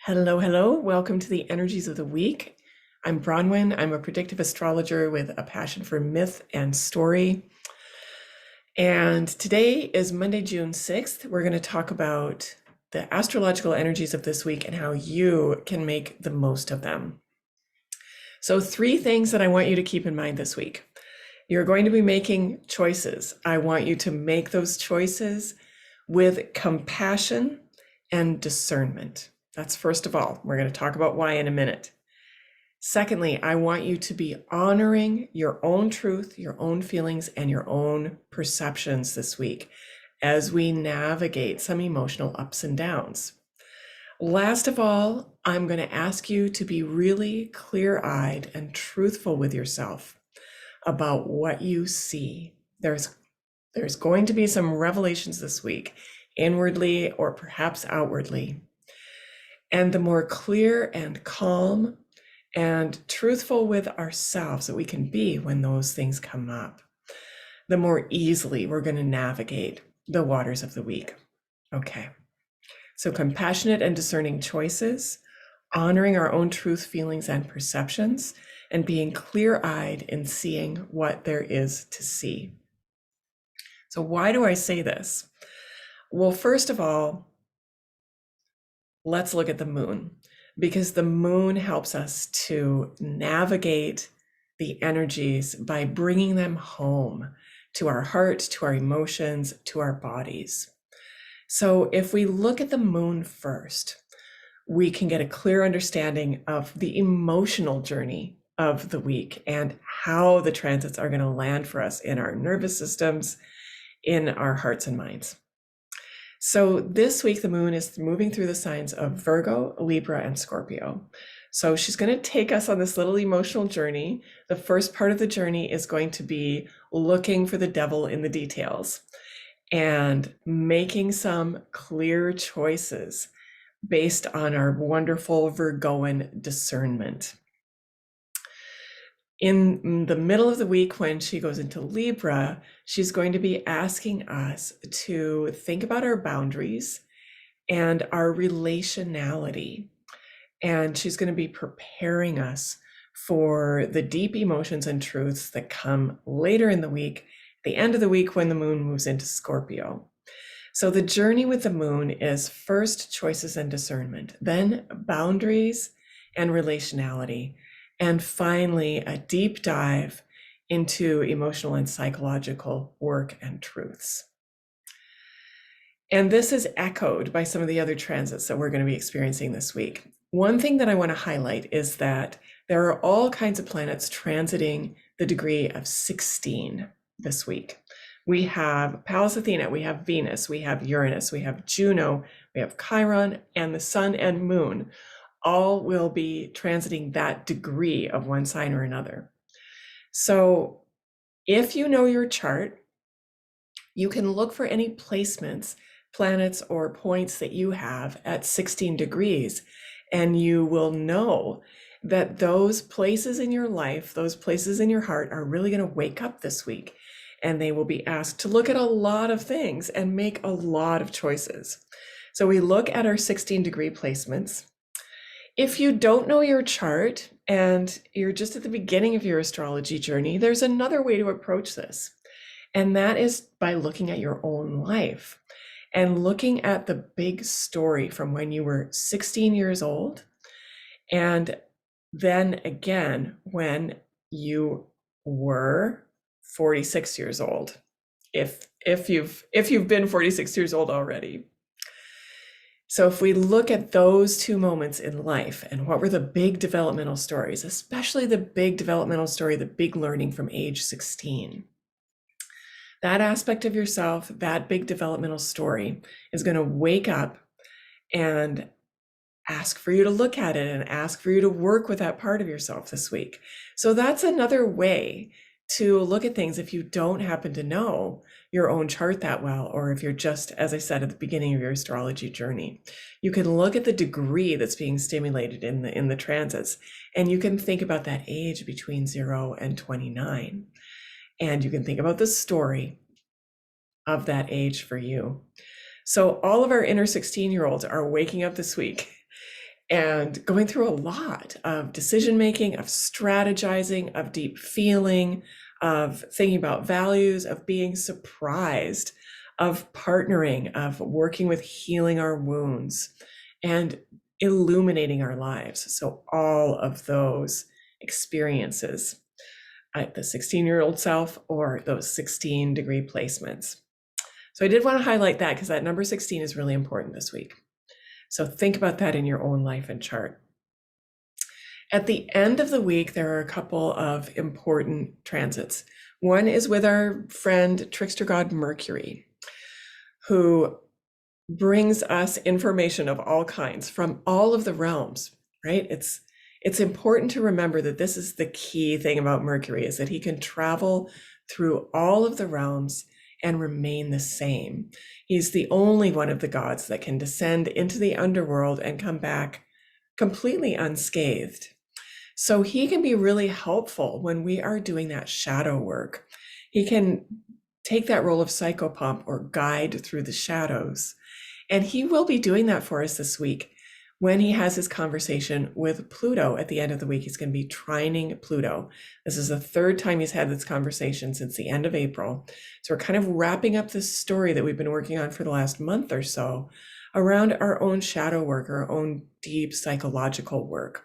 Hello, hello. Welcome to the Energies of the Week. I'm Bronwyn. I'm a predictive astrologer with a passion for myth and story. And today is Monday, June 6th. We're going to talk about the astrological energies of this week and how you can make the most of them. So, three things that I want you to keep in mind this week. You're going to be making choices. I want you to make those choices with compassion and discernment. That's first of all. We're going to talk about why in a minute. Secondly, I want you to be honoring your own truth, your own feelings, and your own perceptions this week as we navigate some emotional ups and downs. Last of all, I'm going to ask you to be really clear-eyed and truthful with yourself about what you see. There's going to be some revelations this week, inwardly or perhaps outwardly. And the more clear and calm and truthful with ourselves that we can be when those things come up, the more easily we're going to navigate the waters of the week. Okay. So compassionate and discerning choices, honoring our own truth, feelings, and perceptions, and being clear-eyed in seeing what there is to see. So why do I say this? Well, first of all, let's look at the moon, because the moon helps us to navigate the energies by bringing them home to our heart, to our emotions, to our bodies. So if we look at the moon first, we can get a clear understanding of the emotional journey of the week and how the transits are going to land for us in our nervous systems, in our hearts and minds. So this week, the moon is moving through the signs of Virgo, Libra, and Scorpio. So she's going to take us on this little emotional journey. The first part of the journey is going to be looking for the devil in the details and making some clear choices based on our wonderful Virgoan discernment. In the middle of the week, when she goes into Libra, she's going to be asking us to think about our boundaries and our relationality. And she's going to be preparing us for the deep emotions and truths that come later in the week, the end of the week when the moon moves into Scorpio. So the journey with the moon is first choices and discernment, then boundaries and relationality, and finally a deep dive into emotional and psychological work and truths. And this is echoed by some of the other transits that we're going to be experiencing this week. One thing that I want to highlight is that there are all kinds of planets transiting the degree of 16 this week. We have Pallas Athena, we have Venus, we have Uranus, we have Juno, we have Chiron, and the sun and moon all will be transiting that degree of one sign or another. So if you know your chart, you can look for any placements, planets or points that you have at 16 degrees, and you will know that those places in your life, those places in your heart are really going to wake up this week, and they will be asked to look at a lot of things and make a lot of choices. So we look at our 16-degree placements. If you don't know your chart and you're just at the beginning of your astrology journey, there's another way to approach this. And that is by looking at your own life and looking at the big story from when you were 16 years old. And then again, when you were 46 years old, if you've been 46 years old already. So if we look at those two moments in life and what were the big developmental stories, especially the big developmental story, the big learning from age 16, that aspect of yourself, that big developmental story is going to wake up and ask for you to look at it and ask for you to work with that part of yourself this week. So that's another way to look at things if you don't happen to know your own chart that well, or if you're just, as I said at the beginning of your astrology journey. You can look at the degree that's being stimulated in the transits, and you can think about that age between 0 and 29. And you can think about the story of that age for you. So all of our inner 16-year-olds are waking up this week and going through a lot of decision making, of strategizing, of deep feeling, of thinking about values, of being surprised, of partnering, of working with healing our wounds and illuminating our lives. So all of those experiences at the 16-year-old self or those 16-degree placements. So I did want to highlight that because that number 16 is really important this week. So think about that in your own life and chart. At the end of the week, there are a couple of important transits. One is with our friend trickster god Mercury, who brings us information of all kinds from all of the realms, right? It's important to remember that this is the key thing about Mercury, is that he can travel through all of the realms and remain the same. He's the only one of the gods that can descend into the underworld and come back completely unscathed. So he can be really helpful when we are doing that shadow work. He can take that role of psychopomp or guide through the shadows. And he will be doing that for us this week when he has his conversation with Pluto at the end of the week. He's going to be trining Pluto. This is the third time he's had this conversation since the end of April. So we're kind of wrapping up this story that we've been working on for the last month or so around our own shadow work, our own deep psychological work,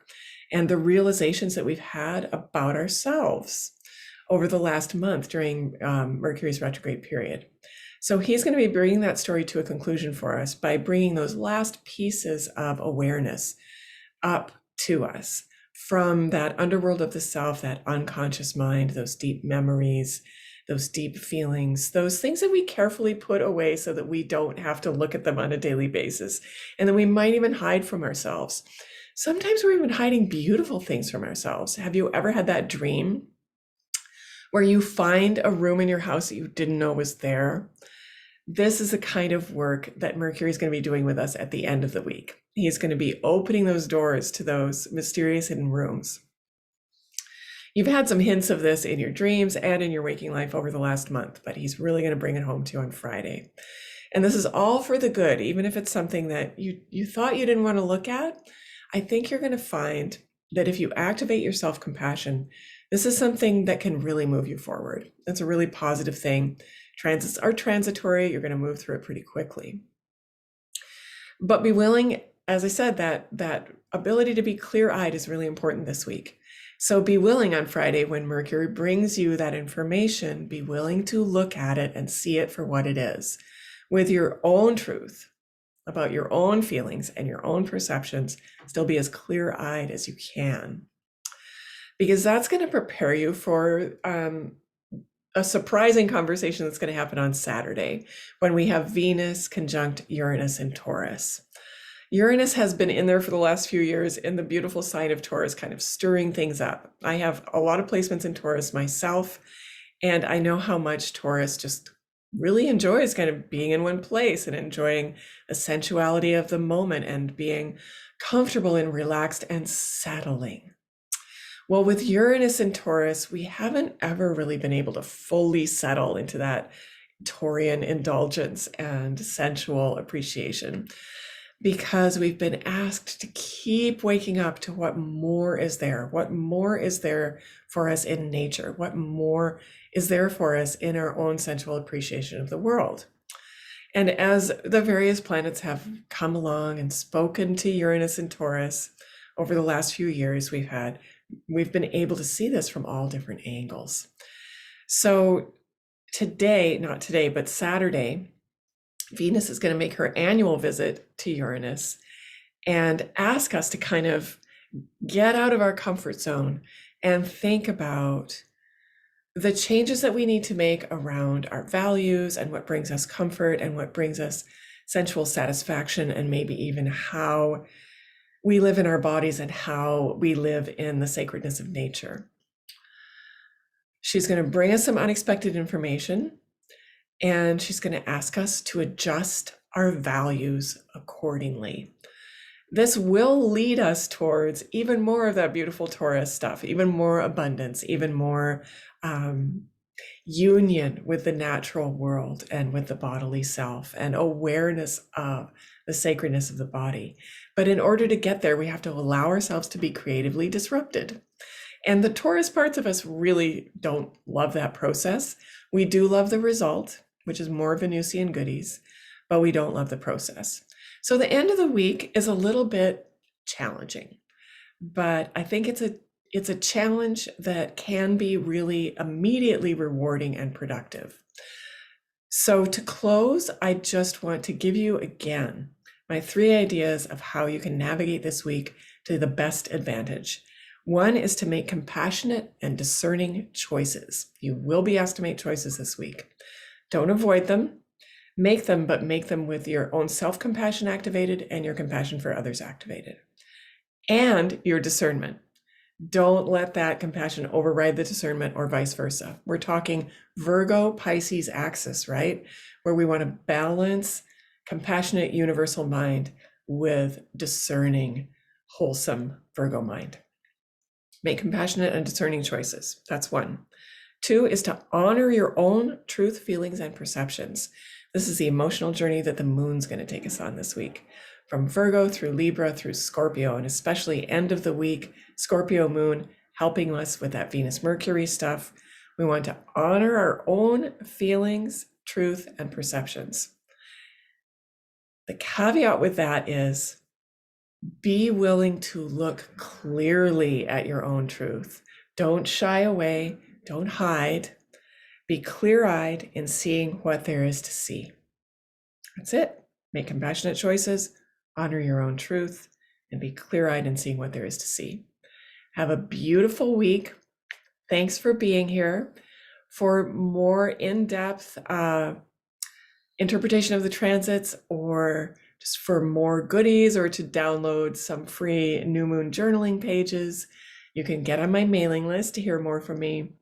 and the realizations that we've had about ourselves over the last month during Mercury's retrograde period. So he's going to be bringing that story to a conclusion for us by bringing those last pieces of awareness up to us from that underworld of the self, that unconscious mind, those deep memories, those deep feelings, those things that we carefully put away so that we don't have to look at them on a daily basis. And then we might even hide from ourselves. Sometimes we're even hiding beautiful things from ourselves. Have you ever had that dream where you find a room in your house that you didn't know was there? This is the kind of work that Mercury is going to be doing with us at the end of the week. He's going to be opening those doors to those mysterious hidden rooms. You've had some hints of this in your dreams and in your waking life over the last month, but he's really going to bring it home to you on Friday. And this is all for the good, even if it's something that you thought you didn't want to look at. I think you're going to find that if you activate your self-compassion, this is something that can really move you forward. That's a really positive thing. Transits are transitory. You're going to move through it pretty quickly. But be willing, as I said, that ability to be clear-eyed is really important this week. So be willing on Friday when Mercury brings you that information, be willing to look at it and see it for what it is, with your own truth about your own feelings and your own perceptions. Still be as clear-eyed as you can, because that's going to prepare you for a surprising conversation that's going to happen on Saturday when we have Venus conjunct Uranus in Taurus. Uranus has been in there for the last few years in the beautiful sign of Taurus, kind of stirring things up. I have a lot of placements in Taurus myself, and I know how much Taurus just really enjoys kind of being in one place and enjoying the sensuality of the moment and being comfortable and relaxed and settling. Well, with Uranus and Taurus, we haven't ever really been able to fully settle into that Taurian indulgence and sensual appreciation, because we've been asked to keep waking up to what more is there for us in nature, what more is there for us in our own sensual appreciation of the world. And as the various planets have come along and spoken to Uranus and Taurus over the last few years, we've been able to see this from all different angles. So not today, but Saturday, Venus is going to make her annual visit to Uranus and ask us to kind of get out of our comfort zone and think about the changes that we need to make around our values and what brings us comfort and what brings us sensual satisfaction, and maybe even how we live in our bodies and how we live in the sacredness of nature. She's going to bring us some unexpected information, and she's going to ask us to adjust our values accordingly. This will lead us towards even more of that beautiful Taurus stuff, even more abundance, even more union with the natural world and with the bodily self, and awareness of the sacredness of the body. But in order to get there, we have to allow ourselves to be creatively disrupted. And the Taurus parts of us really don't love that process. We do love the result, which is more Venusian goodies, but we don't love the process. So the end of the week is a little bit challenging, but I think it's a challenge that can be really immediately rewarding and productive. So to close, I just want to give you again my 3 ideas of how you can navigate this week to the best advantage. One is to make compassionate and discerning choices. You will be asked to make choices this week. Don't avoid them. Make them, but make them with your own self-compassion activated and your compassion for others activated. And your discernment. Don't let that compassion override the discernment or vice versa. We're talking Virgo Pisces axis, right? Where we want to balance compassionate universal mind with discerning, wholesome Virgo mind. Make compassionate and discerning choices. That's 1. 2 is to honor your own truth, feelings, and perceptions. This is the emotional journey that the moon's going to take us on this week. From Virgo through Libra through Scorpio, and especially end of the week, Scorpio moon helping us with that Venus Mercury stuff. We want to honor our own feelings, truth, and perceptions. The caveat with that is be willing to look clearly at your own truth. Don't shy away, don't hide. Be clear-eyed in seeing what there is to see. That's it. Make compassionate choices, honor your own truth, and be clear-eyed in seeing what there is to see. Have a beautiful week. Thanks for being here. For more in-depth interpretation of the transits, or just for more goodies, or to download some free new moon journaling pages, you can get on my mailing list to hear more from me.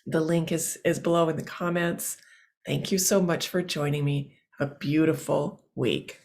The link is below in the comments. Thank you so much for joining me. Have a beautiful week.